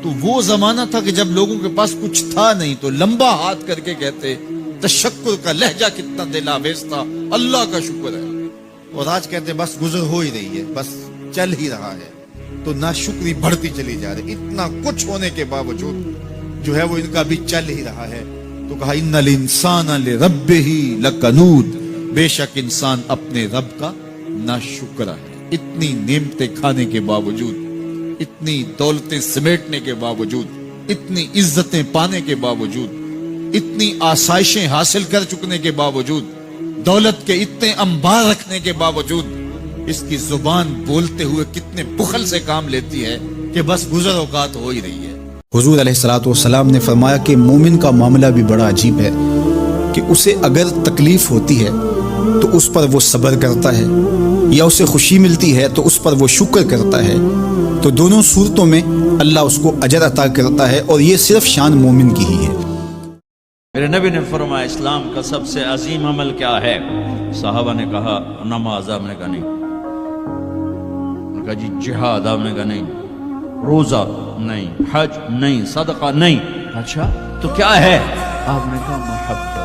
تو وہ زمانہ تھا کہ جب لوگوں کے پاس کچھ تھا نہیں تو لمبا ہاتھ کر کے کہتے تشکر کا لہجہ کتنا دل آویز تھا، اللہ کا شکر ہے. اور آج کہتے بس گزر ہو ہی رہی ہے، بس چل ہی رہا ہے. تو ناشکری بڑھتی چلی جا رہی، اتنا کچھ ہونے کے باوجود جو ہے وہ ان کا بھی چل ہی رہا ہے. تو کہا ان الانسان لربہ لکنود، بے شک انسان اپنے رب کا ناشکرا ہے. اتنی نعمتیں کھانے کے باوجود، اتنی دولتیں سمیٹنے کے باوجود، اتنی عزتیں پانے کے باوجود، اتنی آسائشیں حاصل کر چکنے کے باوجود، دولت کے اتنے انبار رکھنے کے باوجود، اس کی زبان بولتے ہوئے کتنے بخل سے کام لیتی ہے کہ بس گزر اوقات ہو ہی رہی ہے. حضور علیہ السلام نے فرمایا کہ مومن کا معاملہ بھی بڑا عجیب ہے کہ اسے اگر تکلیف ہوتی ہے تو اس پر وہ صبر کرتا ہے، یا اسے خوشی ملتی ہے تو اس پر وہ شکر کرتا ہے. تو دونوں صورتوں میں اللہ اس کو اجر عطا کرتا ہے، اور یہ صرف شان مومن کی ہی ہے. میرے نبی نے فرمایا اسلام کا سب سے عظیم عمل کیا ہے؟ صحابہ نے کہا نماز. آپ نے کہا نہیں. انہوں نے کہا جی جہاد. آپ نے کہا نہیں. روزہ نہیں. حج نہیں. صدقہ نہیں. اچھا تو کیا ہے؟ آپ نے کہا محبت.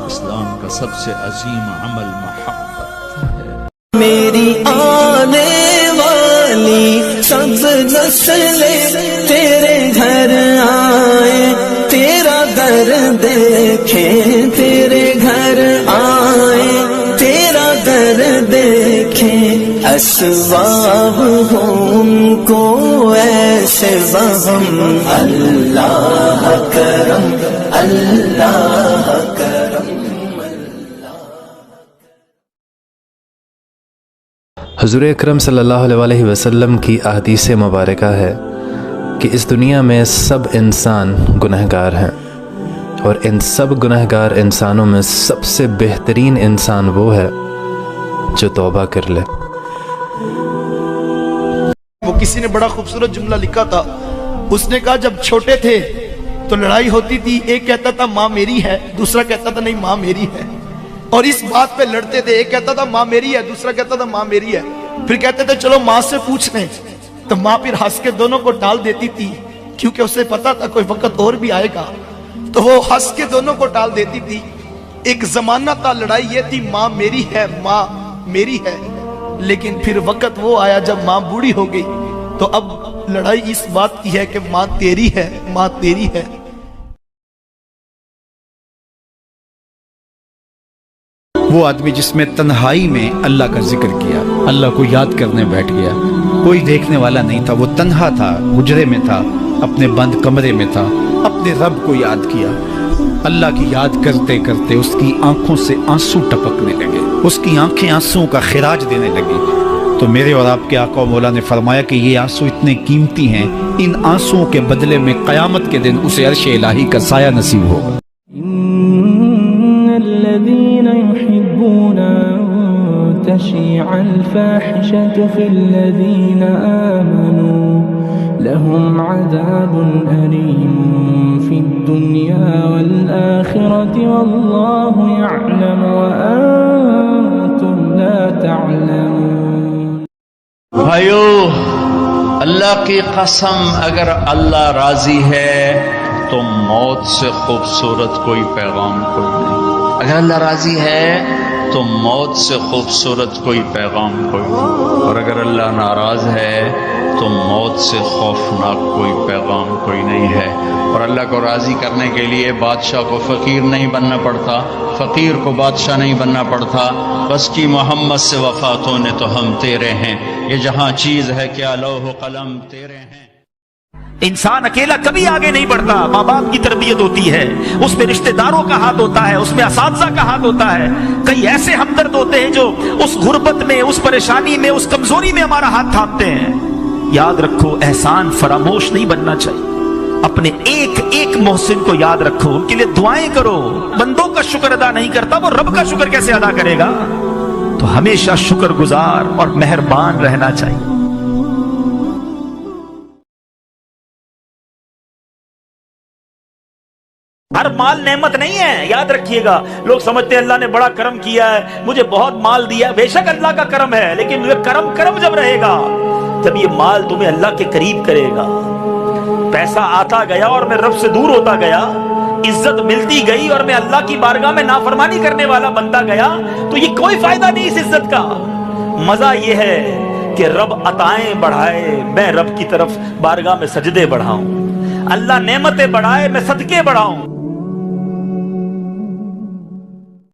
اسلام کا سب سے عظیم عمل محبت ہے. میری آنے والی سب نسلیں تیرے گھر آئے، تیرا در دیکھیں، تیرے گھر آئے، تیرا در دیکھیں. اسباب ہوں ان کو ایسے وہم، اللہ کرم، اللہ کرم. حضور اکرم صلی اللہ علیہ وسلم کی احادیث مبارکہ ہے کہ اس دنیا میں سب انسان گنہگار ہیں، اور ان سب گنہگار انسانوں میں سب سے بہترین انسان وہ ہے جو توبہ کر لے. وہ کسی نے بڑا خوبصورت جملہ لکھا تھا. اس نے کہا جب چھوٹے تھے تو لڑائی ہوتی تھی، ایک کہتا تھا ماں میری ہے، دوسرا کہتا تھا نہیں ماں میری ہے، اور اس بات پہ لڑتے تھے. ایک کہتا تھا ماں میری ہے، دوسرا کہتا تھا ماں میری ہے. پھر کہتے تھے چلو ماں سے پوچھ لیں، تو ماں پھر ہنس کے دونوں کو ٹال دیتی تھی، کیونکہ اسے پتا تھا کوئی وقت اور بھی آئے گا، تو وہ ہنس کے دونوں کو ٹال دیتی تھی. ایک زمانہ تھا لڑائی یہ تھی ماں میری ہے، ماں میری ہے. لیکن پھر وقت وہ آیا جب ماں بوڑھی ہو گئی، تو اب لڑائی اس بات کی ہے کہ ماں تیری ہے، ماں تیری ہے. وہ آدمی جس میں تنہائی میں اللہ کا ذکر کیا، اللہ کو یاد کرنے بیٹھ گیا، کوئی دیکھنے والا نہیں تھا، وہ تنہا تھا، حجرے میں تھا، اپنے بند کمرے میں تھا، اپنے رب کو یاد کیا. اللہ کی یاد کرتے کرتے اس کی آنکھوں سے آنسو ٹپکنے لگے، اس کی آنکھیں آنسوں کا خراج دینے لگی. تو میرے اور آپ کے آقا و مولا نے فرمایا کہ یہ آنسو اتنے قیمتی ہیں، ان آنسوؤں کے بدلے میں قیامت کے دن اسے عرش الہی کا سایہ نصیب ہوگا. الذين يحبون أن تشيع الفاحشة في الذين آمنوا لهم عذاب أليم في الدنيا والآخرة والله يعلم وأنتم لا تعلمون. بھائیو اللہ کی قسم اگر اللہ راضی ہے تو موت سے خوبصورت کوئی پیغام کوئی نہیں. اگر اللہ راضی ہے تو موت سے خوبصورت کوئی پیغام کوئی نہیں، اور اگر اللہ ناراض ہے تو موت سے خوفناک کوئی پیغام کوئی نہیں ہے. اور اللہ کو راضی کرنے کے لیے بادشاہ کو فقیر نہیں بننا پڑتا، فقیر کو بادشاہ نہیں بننا پڑتا. بس کی محمد سے وفات ہونے تو ہم تیرے ہیں، یہ جہاں چیز ہے کیا لوح و قلم تیرے ہیں. انسان اکیلا کبھی آگے نہیں بڑھتا. ماں باپ کی تربیت ہوتی ہے، اس میں رشتہ داروں کا ہاتھ ہوتا ہے، اس میں اساتذہ کا ہاتھ ہوتا ہے. کئی ایسے ہمدرد ہوتے ہیں جو اس غربت میں، اس پریشانی میں، اس کمزوری میں ہمارا ہاتھ تھامتے ہیں. یاد رکھو احسان فراموش نہیں بننا چاہیے. اپنے ایک ایک محسن کو یاد رکھو، ان کے لیے دعائیں کرو. بندوں کا شکر ادا نہیں کرتا، وہ رب کا شکر کیسے ادا کرے گا؟ تو ہمیشہ شکر گزار اور مہربان رہنا چاہیے. ہر مال نعمت نہیں ہے، یاد رکھیے گا. لوگ سمجھتے ہیں اللہ نے بڑا کرم کیا ہے، مجھے بہت مال دیا ہے. بے شک اللہ کا کرم ہے، لیکن یہ کرم جب رہے گا، جب یہ مال تمہیں اللہ کے قریب کرے گا. پیسہ آتا گیا اور میں رب سے دور ہوتا گیا، عزت ملتی گئی اور میں اللہ کی بارگاہ میں نافرمانی کرنے والا بنتا گیا، تو یہ کوئی فائدہ نہیں اس عزت کا۔ مزہ یہ ہے کہ رب عطائیں بڑھائے، میں رب کی طرف بارگاہ میں سجدے بڑھاؤں، اللہ نعمتیں بڑھائے، میں صدقے بڑھاؤں۔